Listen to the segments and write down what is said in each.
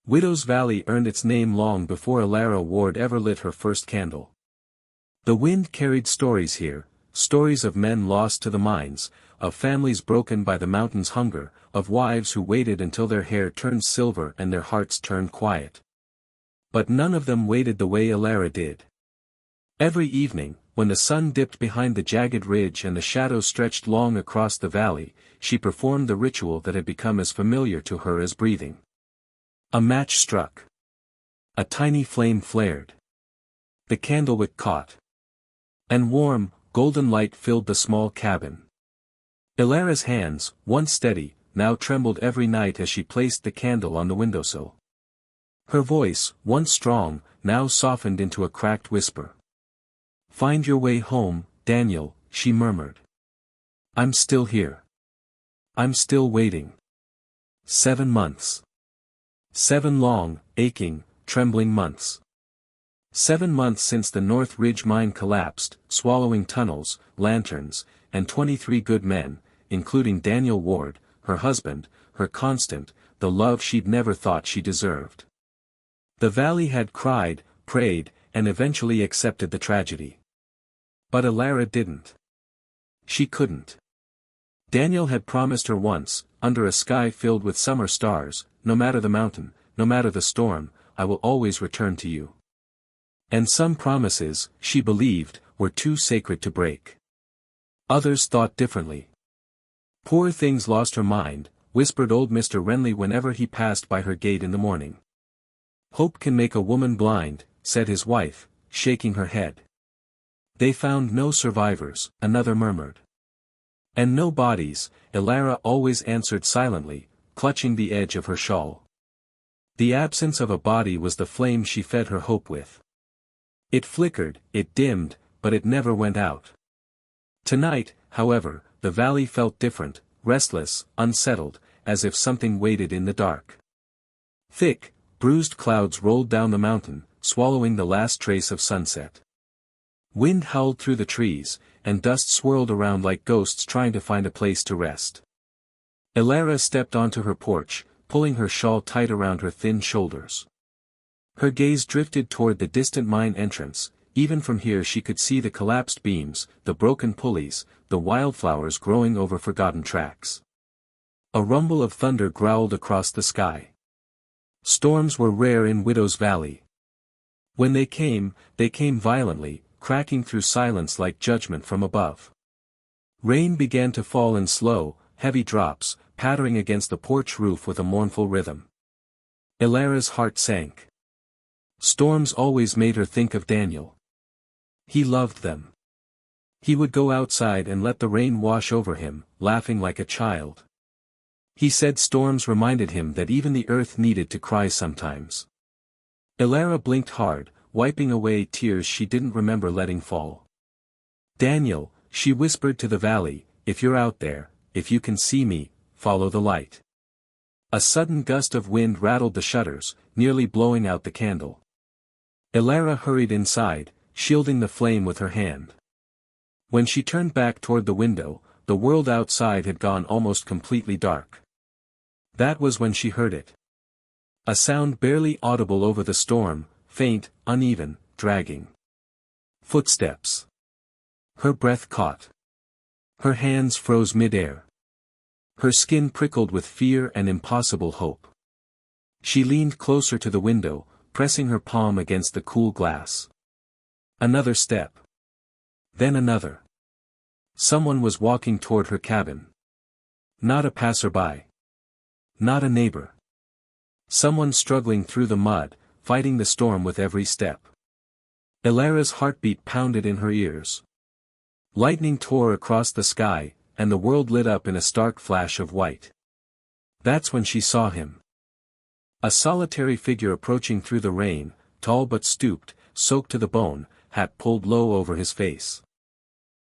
Widow's Valley earned its name long before Elara Ward ever lit her first candle. The wind carried stories here, stories of men lost to the mines, of families broken by the mountain's hunger, of wives who waited until their hair turned silver and their hearts turned quiet. But none of them waited the way Elara did. Every evening, when the sun dipped behind the jagged ridge and the shadows stretched long across the valley, she performed the ritual that had become as familiar to her as breathing. A match struck. A tiny flame flared. The candlewick caught. And warm, golden light filled the small cabin. Elara's hands, once steady, now trembled every night as she placed the candle on the windowsill. Her voice, once strong, now softened into a cracked whisper. "Find your way home, Daniel," she murmured. "I'm still here. I'm still waiting." 7 months. 7 long, aching, trembling months. 7 months since the North Ridge mine collapsed, swallowing tunnels, lanterns, and 23 good men, including Daniel Ward, her husband, her constant, the love she'd never thought she deserved. The valley had cried, prayed, and eventually accepted the tragedy. But Elara didn't. She couldn't. Daniel had promised her once, under a sky filled with summer stars, "No matter the mountain, no matter the storm, I will always return to you." And some promises, she believed, were too sacred to break. Others thought differently. "Poor thing's lost her mind," whispered old Mr. Renly whenever he passed by her gate in the morning. "Hope can make a woman blind," said his wife, shaking her head. "They found no survivors," another murmured. "And no bodies," Elara always answered silently, clutching the edge of her shawl. The absence of a body was the flame she fed her hope with. It flickered, it dimmed, but it never went out. Tonight, however, the valley felt different, restless, unsettled, as if something waited in the dark. Thick, bruised clouds rolled down the mountain, swallowing the last trace of sunset. Wind howled through the trees, and dust swirled around like ghosts trying to find a place to rest. Elara stepped onto her porch, pulling her shawl tight around her thin shoulders. Her gaze drifted toward the distant mine entrance. Even from here she could see the collapsed beams, the broken pulleys, the wildflowers growing over forgotten tracks. A rumble of thunder growled across the sky. Storms were rare in Widow's Valley. When they came violently, cracking through silence like judgment from above. Rain began to fall in slow, heavy drops, pattering against the porch roof with a mournful rhythm. Elara's heart sank. Storms always made her think of Daniel. He loved them. He would go outside and let the rain wash over him, laughing like a child. He said storms reminded him that even the earth needed to cry sometimes. Elara blinked hard, wiping away tears she didn't remember letting fall. "Daniel," she whispered to the valley, "if you're out there, if you can see me, follow the light." A sudden gust of wind rattled the shutters, nearly blowing out the candle. Elara hurried inside, shielding the flame with her hand. When she turned back toward the window, the world outside had gone almost completely dark. That was when she heard it. A sound barely audible over the storm, faint, uneven, dragging. Footsteps. Her breath caught. Her hands froze mid-air. Her skin prickled with fear and impossible hope. She leaned closer to the window, pressing her palm against the cool glass. Another step. Then another. Someone was walking toward her cabin. Not a passerby. Not a neighbor. Someone struggling through the mud, fighting the storm with every step. Elara's heartbeat pounded in her ears. Lightning tore across the sky, and the world lit up in a stark flash of white. That's when she saw him. A solitary figure approaching through the rain, tall but stooped, soaked to the bone, hat pulled low over his face.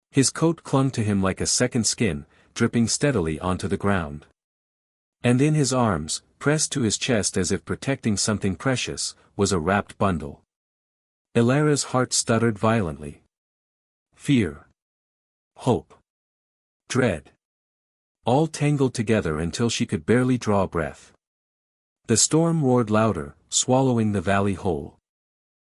His coat clung to him like a second skin, dripping steadily onto the ground. And in his arms, pressed to his chest as if protecting something precious, was a wrapped bundle. Elara's heart stuttered violently. Fear. Hope. Dread. All tangled together until she could barely draw a breath. The storm roared louder, swallowing the valley whole.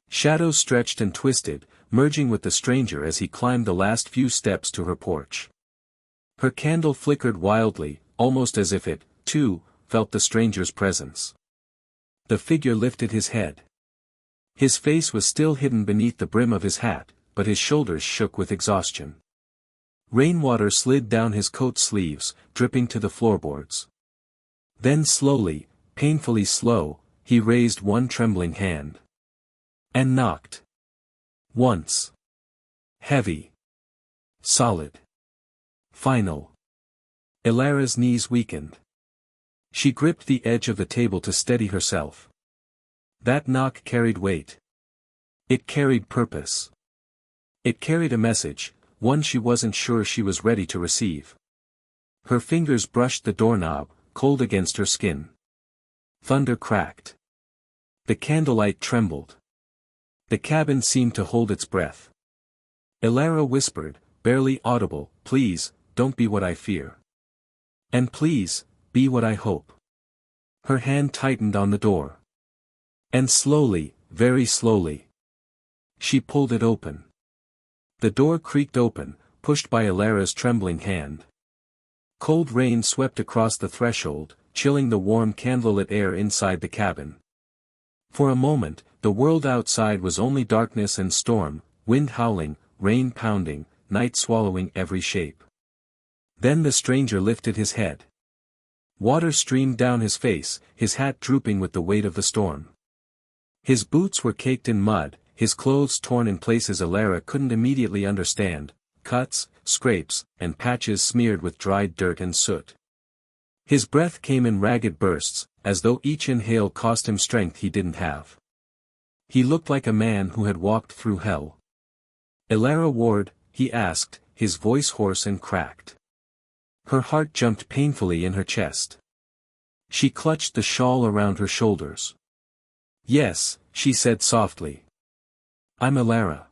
Shadows stretched and twisted, merging with the stranger as he climbed the last few steps to her porch. Her candle flickered wildly, almost as if it, too, felt the stranger's presence. The figure lifted his head. His face was still hidden beneath the brim of his hat, but his shoulders shook with exhaustion. Rainwater slid down his coat sleeves, dripping to the floorboards. Then slowly, painfully slow, he raised one trembling hand. And knocked. Once. Heavy. Solid. Final. Elara's knees weakened. She gripped the edge of the table to steady herself. That knock carried weight. It carried purpose. It carried a message, one she wasn't sure she was ready to receive. Her fingers brushed the doorknob, cold against her skin. Thunder cracked. The candlelight trembled. The cabin seemed to hold its breath. Elara whispered, barely audible, "Please, don't be what I fear. And please, be what I hope." Her hand tightened on the door. And slowly, very slowly, she pulled it open. The door creaked open, pushed by Elara's trembling hand. Cold rain swept across the threshold, chilling the warm candlelit air inside the cabin. For a moment, the world outside was only darkness and storm, wind howling, rain pounding, night swallowing every shape. Then the stranger lifted his head. Water streamed down his face, his hat drooping with the weight of the storm. His boots were caked in mud, his clothes torn in places Elara couldn't immediately understand, cuts, scrapes, and patches smeared with dried dirt and soot. His breath came in ragged bursts, as though each inhale cost him strength he didn't have. He looked like a man who had walked through hell. "Elara Ward?" he asked, his voice hoarse and cracked. Her heart jumped painfully in her chest. She clutched the shawl around her shoulders. "Yes," she said softly. "I'm Elara."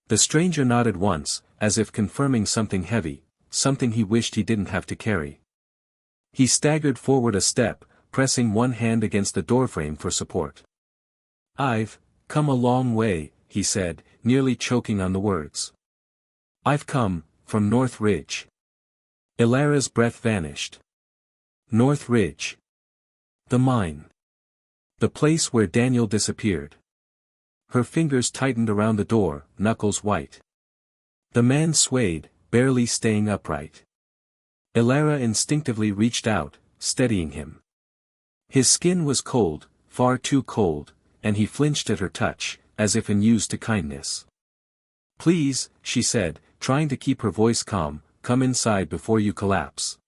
The stranger nodded once, as if confirming something heavy, something he wished he didn't have to carry. He staggered forward a step, pressing one hand against the doorframe for support. "I've come a long way," he said, nearly choking on the words. "I've come from North Ridge." Elara's breath vanished. North Ridge. The mine. The place where Daniel disappeared. Her fingers tightened around the door, knuckles white. The man swayed, barely staying upright. Elara instinctively reached out, steadying him. His skin was cold, far too cold, and he flinched at her touch, as if unused to kindness. "Please," she said, trying to keep her voice calm, "come inside before you collapse."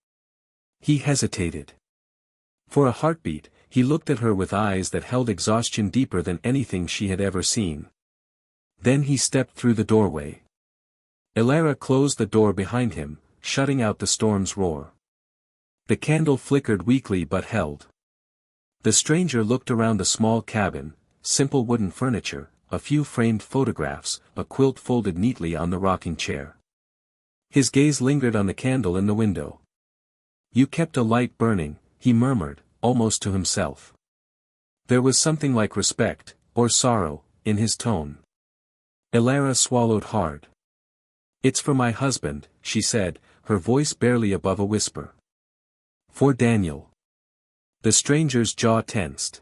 He hesitated. For a heartbeat, he looked at her with eyes that held exhaustion deeper than anything she had ever seen. Then he stepped through the doorway. Elara closed the door behind him, shutting out the storm's roar. The candle flickered weakly but held. The stranger looked around the small cabin, simple wooden furniture, a few framed photographs, a quilt folded neatly on the rocking chair. His gaze lingered on the candle in the window. "You kept a light burning," he murmured, almost to himself. There was something like respect, or sorrow, in his tone. Elara swallowed hard. "It's for my husband," she said, her voice barely above a whisper. "For Daniel." The stranger's jaw tensed.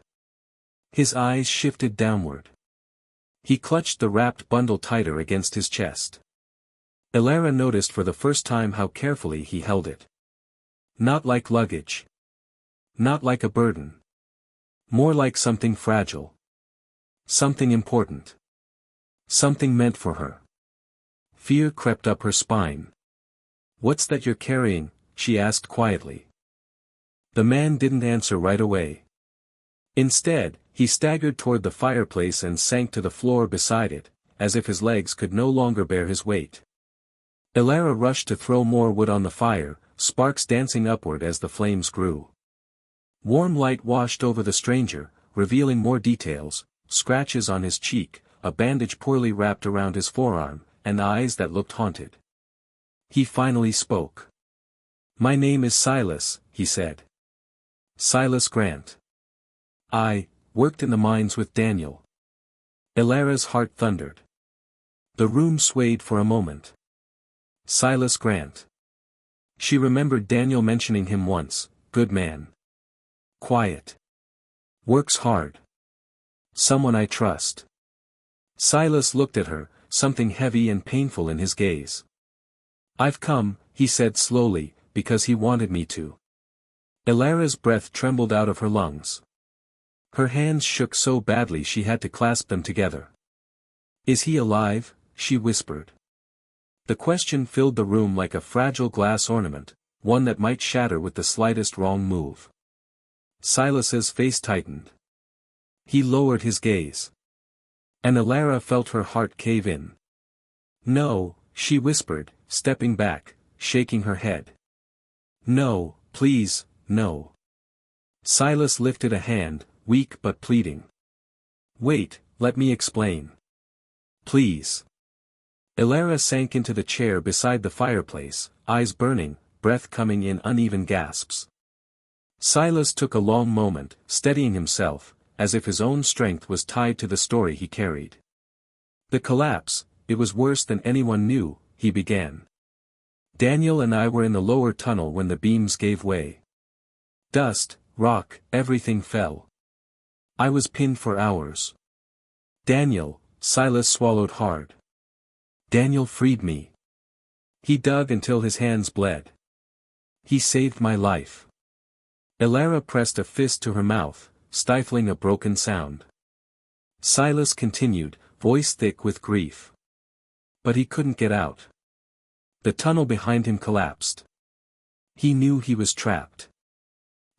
His eyes shifted downward. He clutched the wrapped bundle tighter against his chest. Elara noticed for the first time how carefully he held it. Not like luggage. Not like a burden. More like something fragile. Something important. Something meant for her. Fear crept up her spine. "What's that you're carrying?" she asked quietly. The man didn't answer right away. Instead, he staggered toward the fireplace and sank to the floor beside it, as if his legs could no longer bear his weight. Elara rushed to throw more wood on the fire, sparks dancing upward as the flames grew. Warm light washed over the stranger, revealing more details, scratches on his cheek, a bandage poorly wrapped around his forearm, and eyes that looked haunted. He finally spoke. "My name is Silas," he said. "Silas Grant." I worked in the mines with Daniel. Elara's heart thundered. The room swayed for a moment. Silas Grant. She remembered Daniel mentioning him once, good man. Quiet. Works hard. Someone I trust. Silas looked at her, something heavy and painful in his gaze. I've come, he said slowly, because he wanted me to. Elara's breath trembled out of her lungs. Her hands shook so badly she had to clasp them together. Is he alive? She whispered. The question filled the room like a fragile glass ornament, one that might shatter with the slightest wrong move. Silas's face tightened. He lowered his gaze. And Elara felt her heart cave in. No, she whispered, stepping back, shaking her head. No, please, no. Silas lifted a hand, weak but pleading. Wait, let me explain. Please. Elara sank into the chair beside the fireplace, eyes burning, breath coming in uneven gasps. Silas took a long moment, steadying himself, as if his own strength was tied to the story he carried. The collapse, it was worse than anyone knew, he began. Daniel and I were in the lower tunnel when the beams gave way. Dust, rock, everything fell. I was pinned for hours. Daniel, Silas swallowed hard. Daniel freed me. He dug until his hands bled. He saved my life. Elara pressed a fist to her mouth, stifling a broken sound. Silas continued, voice thick with grief. But he couldn't get out. The tunnel behind him collapsed. He knew he was trapped.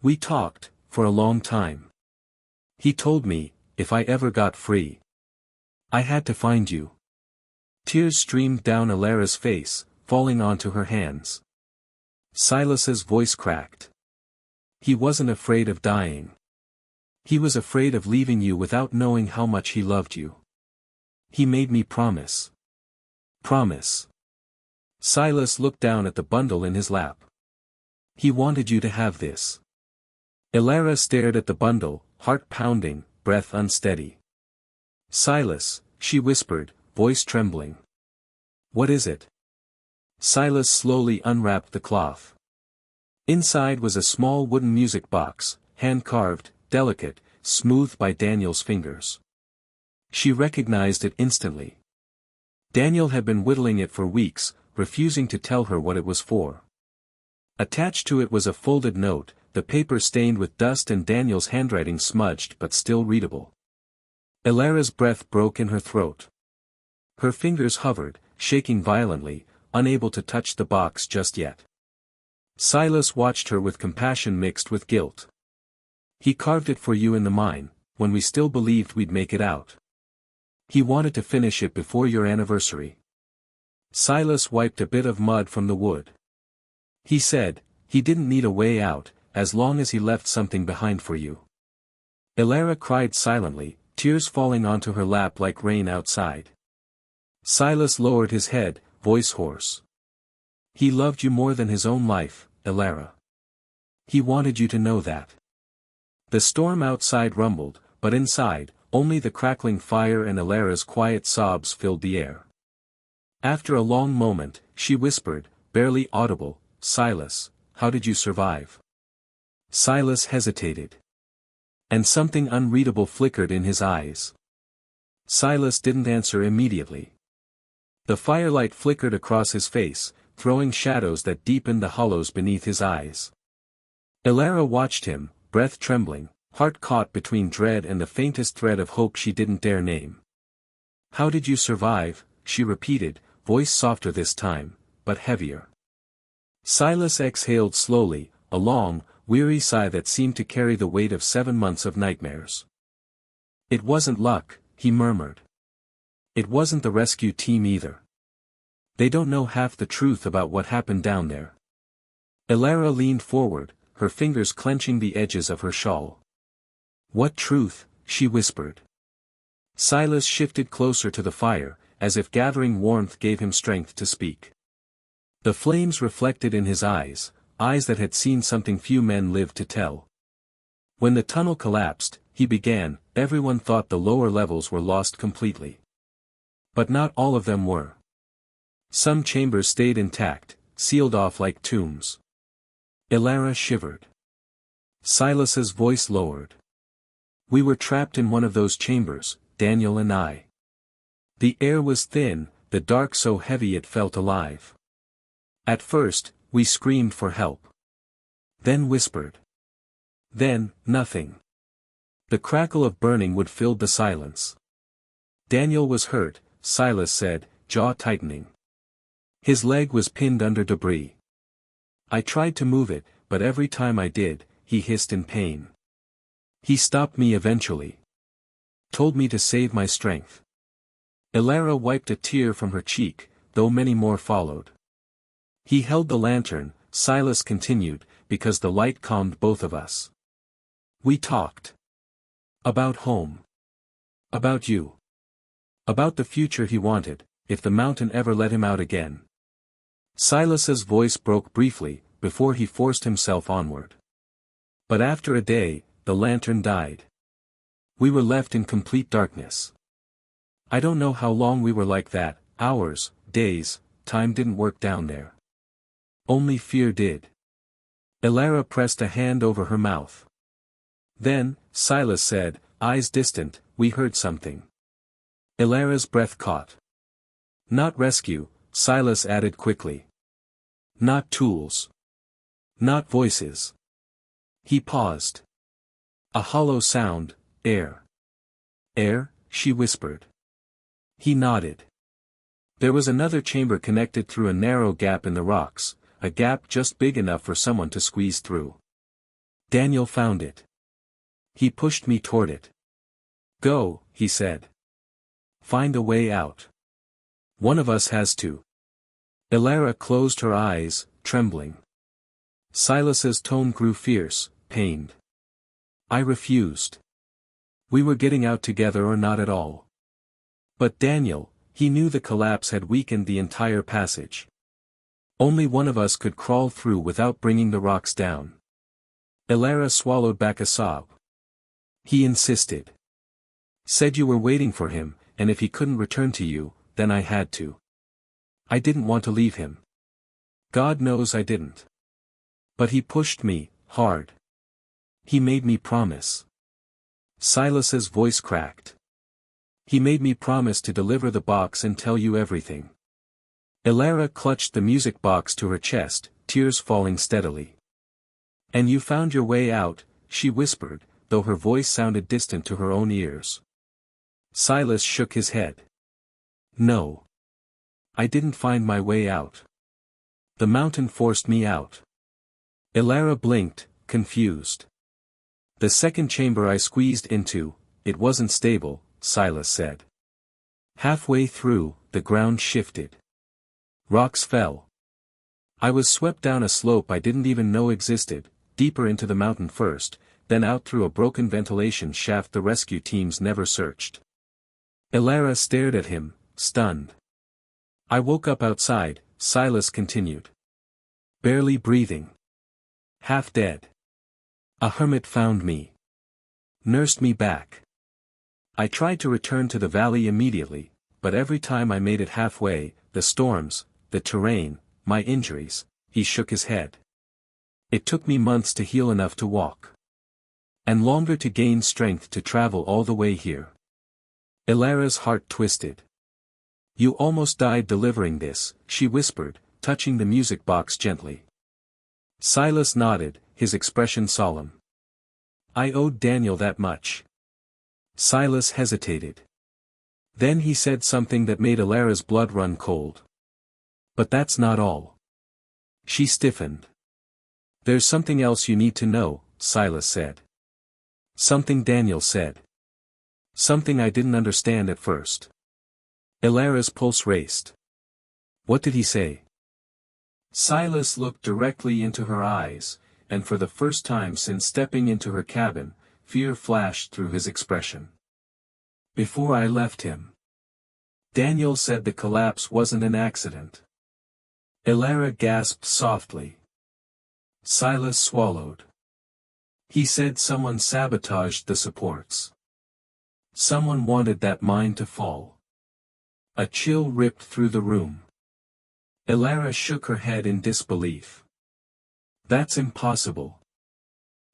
We talked, for a long time. He told me, if I ever got free, I had to find you. Tears streamed down Elara's face, falling onto her hands. Silas's voice cracked. He wasn't afraid of dying. He was afraid of leaving you without knowing how much he loved you. He made me promise. Promise. Silas looked down at the bundle in his lap. He wanted you to have this. Elara stared at the bundle, heart pounding, breath unsteady. Silas, she whispered, voice trembling. What is it? Silas slowly unwrapped the cloth. Inside was a small wooden music box, hand-carved, delicate, smoothed by Daniel's fingers. She recognized it instantly. Daniel had been whittling it for weeks, refusing to tell her what it was for. Attached to it was a folded note, the paper stained with dust and Daniel's handwriting smudged but still readable. Elara's breath broke in her throat. Her fingers hovered, shaking violently, unable to touch the box just yet. Silas watched her with compassion mixed with guilt. He carved it for you in the mine, when we still believed we'd make it out. He wanted to finish it before your anniversary. Silas wiped a bit of mud from the wood. He said, he didn't need a way out, as long as he left something behind for you. Elara cried silently, tears falling onto her lap like rain outside. Silas lowered his head, voice hoarse. He loved you more than his own life, Elara. He wanted you to know that. The storm outside rumbled, but inside, only the crackling fire and Elara's quiet sobs filled the air. After a long moment, she whispered, barely audible, Silas, how did you survive? Silas hesitated. And something unreadable flickered in his eyes. Silas didn't answer immediately. The firelight flickered across his face, throwing shadows that deepened the hollows beneath his eyes. Elara watched him, breath trembling, heart caught between dread and the faintest thread of hope she didn't dare name. How did you survive? She repeated, voice softer this time, but heavier. Silas exhaled slowly, a long, weary sigh that seemed to carry the weight of 7 months of nightmares. It wasn't luck, he murmured. It wasn't the rescue team either. They don't know half the truth about what happened down there. Elara leaned forward, her fingers clenching the edges of her shawl. What truth? She whispered. Silas shifted closer to the fire, as if gathering warmth gave him strength to speak. The flames reflected in his eyes, eyes that had seen something few men lived to tell. When the tunnel collapsed, he began, everyone thought the lower levels were lost completely. But not all of them were. Some chambers stayed intact, sealed off like tombs. Elara shivered. Silas's voice lowered. We were trapped in one of those chambers, Daniel and I. The air was thin, the dark so heavy it felt alive. At first, we screamed for help. Then whispered. Then, nothing. The crackle of burning wood filled the silence. Daniel was hurt, Silas said, jaw tightening. His leg was pinned under debris. I tried to move it, but every time I did, he hissed in pain. He stopped me eventually. Told me to save my strength. Elara wiped a tear from her cheek, though many more followed. He held the lantern, Silas continued, because the light calmed both of us. We talked. About home. About you. About the future he wanted, if the mountain ever let him out again. Silas's voice broke briefly, before he forced himself onward. But after a day, the lantern died. We were left in complete darkness. I don't know how long we were like that, hours, days, time didn't work down there. Only fear did. Elara pressed a hand over her mouth. Then, Silas said, eyes distant, we heard something. Elara's breath caught. Not rescue, Silas added quickly. Not tools. Not voices. He paused. A hollow sound, air. Air, she whispered. He nodded. There was another chamber connected through a narrow gap in the rocks, a gap just big enough for someone to squeeze through. Daniel found it. He pushed me toward it. Go, he said. Find a way out. One of us has to. Elara closed her eyes, trembling. Silas's tone grew fierce, pained. I refused. We were getting out together or not at all. But Daniel, he knew the collapse had weakened the entire passage. Only one of us could crawl through without bringing the rocks down. Elara swallowed back a sob. He insisted. Said you were waiting for him, and if he couldn't return to you, then I had to. I didn't want to leave him. God knows I didn't. But he pushed me, hard. He made me promise. Silas's voice cracked. He made me promise to deliver the box and tell you everything. Elara clutched the music box to her chest, tears falling steadily. And you found your way out, she whispered, though her voice sounded distant to her own ears. Silas shook his head. No. I didn't find my way out. The mountain forced me out. Elara blinked, confused. The second chamber I squeezed into, it wasn't stable, Silas said. Halfway through, the ground shifted. Rocks fell. I was swept down a slope I didn't even know existed, deeper into the mountain first, then out through a broken ventilation shaft the rescue teams never searched. Elara stared at him, stunned. I woke up outside, Silas continued. Barely breathing. Half dead. A hermit found me. Nursed me back. I tried to return to the valley immediately, but every time I made it halfway, the storms, the terrain, my injuries, he shook his head. It took me months to heal enough to walk. And longer to gain strength to travel all the way here. Elara's heart twisted. You almost died delivering this, she whispered, touching the music box gently. Silas nodded, his expression solemn. I owed Daniel that much. Silas hesitated. Then he said something that made Elara's blood run cold. But that's not all. She stiffened. There's something else you need to know, Silas said. Something Daniel said. Something I didn't understand at first. Elara's pulse raced. What did he say? Silas looked directly into her eyes, and for the first time since stepping into her cabin, fear flashed through his expression. Before I left him. Daniel said the collapse wasn't an accident. Elara gasped softly. Silas swallowed. He said someone sabotaged the supports. Someone wanted that mine to fall. A chill ripped through the room. Elara shook her head in disbelief. That's impossible.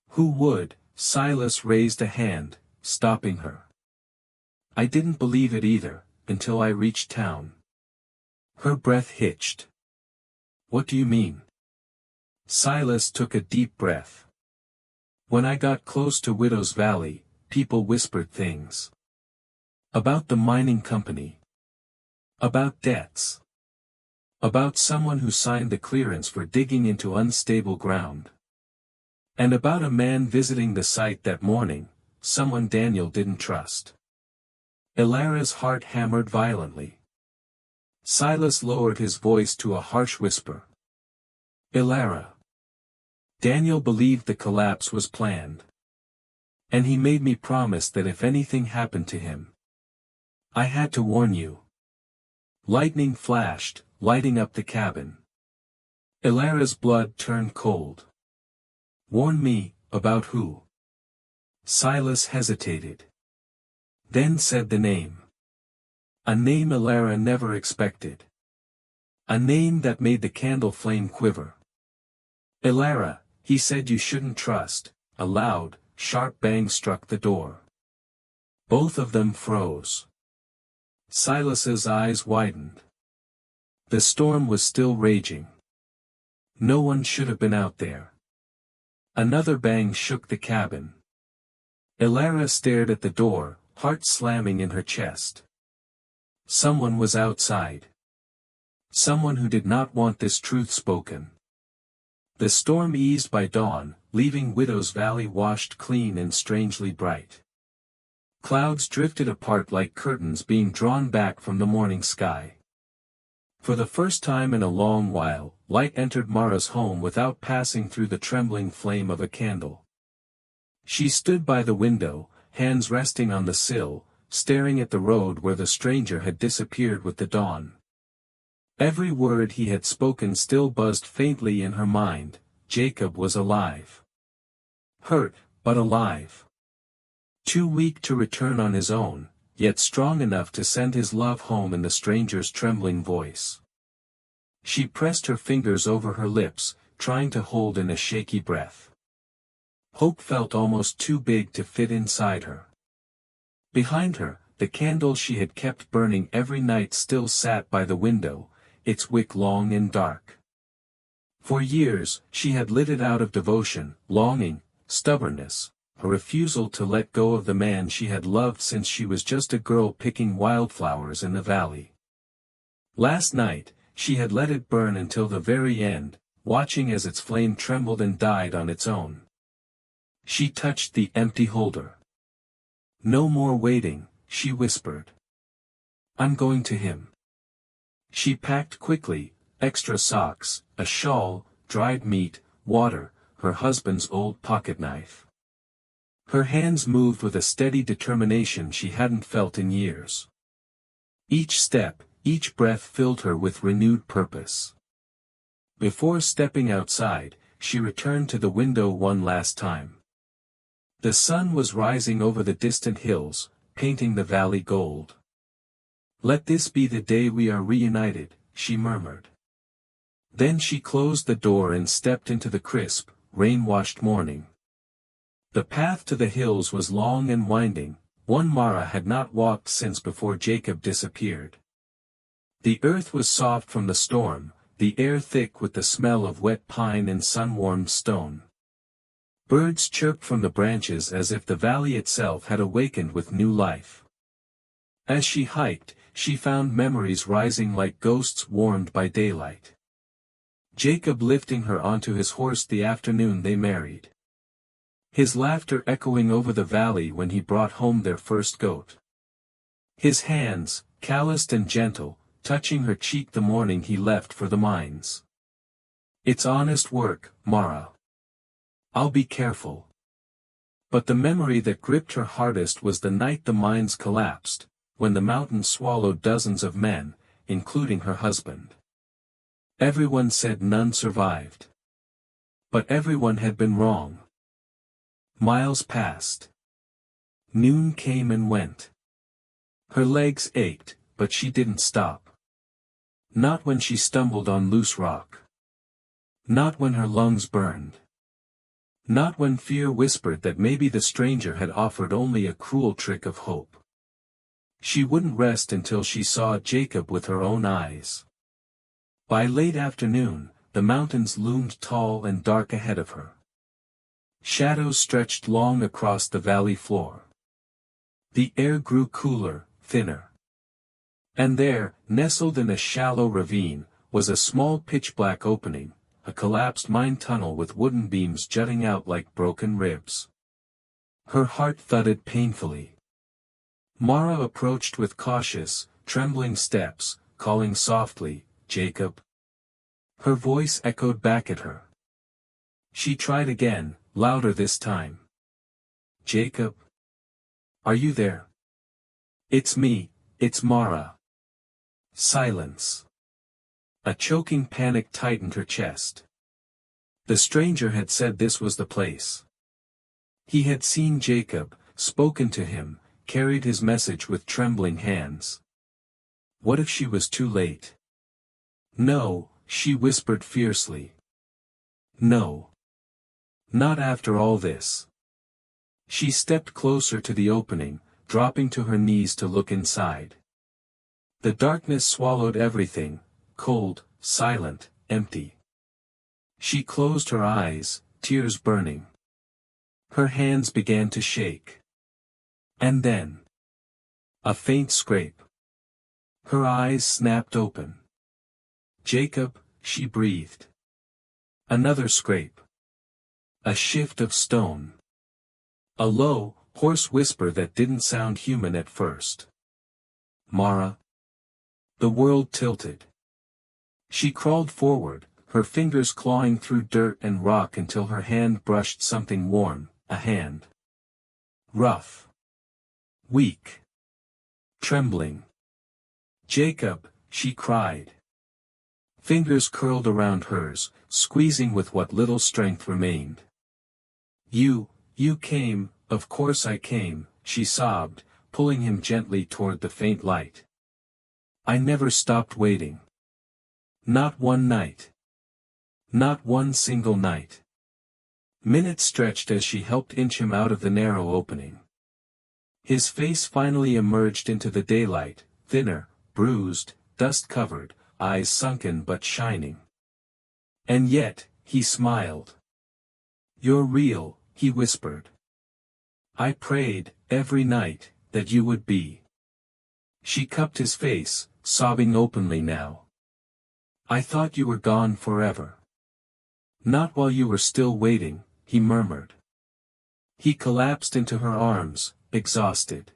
Who would? Silas raised a hand, stopping her. I didn't believe it either, until I reached town. Her breath hitched. What do you mean? Silas took a deep breath. When I got close to Widow's Valley, people whispered things. About the mining company. About debts. About someone who signed the clearance for digging into unstable ground. And about a man visiting the site that morning, someone Daniel didn't trust. Elara's heart hammered violently. Silas lowered his voice to a harsh whisper. Elara. Daniel believed the collapse was planned. And he made me promise that if anything happened to him, I had to warn you. Lightning flashed, lighting up the cabin. Elara's blood turned cold. Warn me, about who? Silas hesitated. Then said the name. A name Elara never expected. A name that made the candle flame quiver. Elara, he said you shouldn't trust. A loud, sharp bang struck the door. Both of them froze. Silas's eyes widened. The storm was still raging. No one should have been out there. Another bang shook the cabin. Elara stared at the door, heart slamming in her chest. Someone was outside. Someone who did not want this truth spoken. The storm eased by dawn, leaving Widow's Valley washed clean and strangely bright. Clouds drifted apart like curtains being drawn back from the morning sky. For the first time in a long while, light entered Mara's home without passing through the trembling flame of a candle. She stood by the window, hands resting on the sill, staring at the road where the stranger had disappeared with the dawn. Every word he had spoken still buzzed faintly in her mind. Jacob was alive. Hurt, but alive. Too weak to return on his own, yet strong enough to send his love home in the stranger's trembling voice. She pressed her fingers over her lips, trying to hold in a shaky breath. Hope felt almost too big to fit inside her. Behind her, the candle she had kept burning every night still sat by the window, its wick long and dark. For years, she had lit it out of devotion, longing, stubbornness, a refusal to let go of the man she had loved since she was just a girl picking wildflowers in the valley. Last night, she had let it burn until the very end, watching as its flame trembled and died on its own. She touched the empty holder. No more waiting, she whispered. I'm going to him. She packed quickly, extra socks, a shawl, dried meat, water, her husband's old pocketknife. Her hands moved with a steady determination she hadn't felt in years. Each step, each breath filled her with renewed purpose. Before stepping outside, she returned to the window one last time. The sun was rising over the distant hills, painting the valley gold. Let this be the day we are reunited, she murmured. Then she closed the door and stepped into the crisp, rain-washed morning. The path to the hills was long and winding, one Mara had not walked since before Jacob disappeared. The earth was soft from the storm, the air thick with the smell of wet pine and sun-warmed stone. Birds chirped from the branches as if the valley itself had awakened with new life. As she hiked, she found memories rising like ghosts warmed by daylight. Jacob lifting her onto his horse the afternoon they married. His laughter echoing over the valley when he brought home their first goat. His hands, calloused and gentle, touching her cheek the morning he left for the mines. It's honest work, Mara. I'll be careful. But the memory that gripped her hardest was the night the mines collapsed, when the mountain swallowed dozens of men, including her husband. Everyone said none survived. But everyone had been wrong. Miles passed. Noon came and went. Her legs ached, but she didn't stop. Not when she stumbled on loose rock. Not when her lungs burned. Not when fear whispered that maybe the stranger had offered only a cruel trick of hope. She wouldn't rest until she saw Jacob with her own eyes. By late afternoon, the mountains loomed tall and dark ahead of her. Shadows stretched long across the valley floor. The air grew cooler, thinner. And there, nestled in a shallow ravine, was a small pitch-black opening, a collapsed mine tunnel with wooden beams jutting out like broken ribs. Her heart thudded painfully. Mara approached with cautious, trembling steps, calling softly, "Jacob." Her voice echoed back at her. She tried again, louder this time. "Jacob? Are you there?" "It's me, it's Mara." Silence. A choking panic tightened her chest. The stranger had said this was the place. He had seen Jacob, spoken to him, carried his message with trembling hands. What if she was too late? "No," she whispered fiercely. "No. Not after all this." She stepped closer to the opening, dropping to her knees to look inside. The darkness swallowed everything, cold, silent, empty. She closed her eyes, tears burning. Her hands began to shake. And then, a faint scrape. Her eyes snapped open. "Jacob," she breathed. Another scrape. A shift of stone. A low, hoarse whisper that didn't sound human at first. "Mara." The world tilted. She crawled forward, her fingers clawing through dirt and rock until her hand brushed something warm, a hand. Rough. Weak. Trembling. "Jacob," she cried. Fingers curled around hers, squeezing with what little strength remained. You came, of course I came," she sobbed, pulling him gently toward the faint light. "I never stopped waiting. Not one night. Not one single night." Minutes stretched as she helped inch him out of the narrow opening. His face finally emerged into the daylight, thinner, bruised, dust-covered, eyes sunken but shining. And yet, he smiled. "You're real," he whispered. "I prayed, every night, that you would be." She cupped his face, sobbing openly now. "I thought you were gone forever." "Not while you were still waiting," he murmured. He collapsed into her arms, exhausted.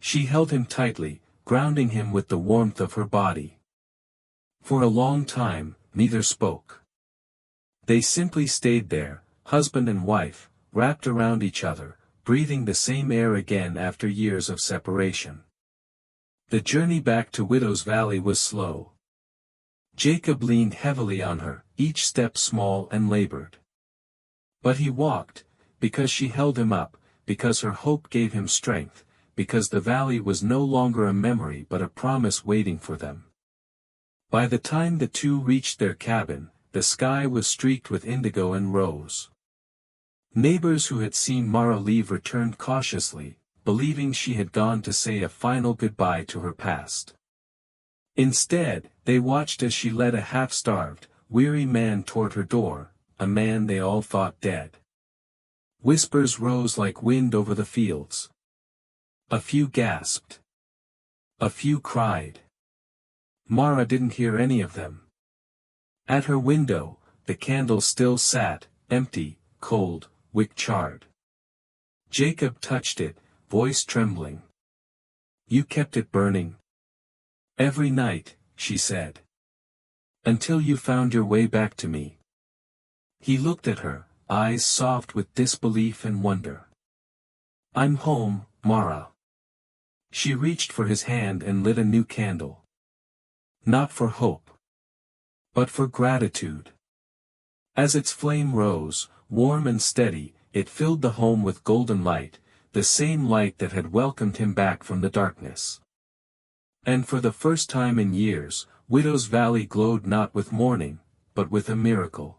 She held him tightly, grounding him with the warmth of her body. For a long time, neither spoke. They simply stayed there, husband and wife, wrapped around each other, breathing the same air again after years of separation. The journey back to Widow's Valley was slow. Jacob leaned heavily on her, each step small and labored. But he walked, because she held him up, because her hope gave him strength, because the valley was no longer a memory but a promise waiting for them. By the time the two reached their cabin, the sky was streaked with indigo and rose. Neighbors who had seen Mara leave returned cautiously, believing she had gone to say a final goodbye to her past. Instead, they watched as she led a half-starved, weary man toward her door, a man they all thought dead. Whispers rose like wind over the fields. A few gasped. A few cried. Mara didn't hear any of them. At her window, the candle still sat, empty, cold, wick charred. Jacob touched it, voice trembling. "You kept it burning." "Every night," she said. "Until you found your way back to me." He looked at her, eyes soft with disbelief and wonder. "I'm home, Mara." She reached for his hand and lit a new candle. Not for hope, but for gratitude. As its flame rose, warm and steady, It filled the home with golden light, the same light that had welcomed him back from the darkness. And for the first time in years, Widow's Valley glowed not with mourning, but with a miracle.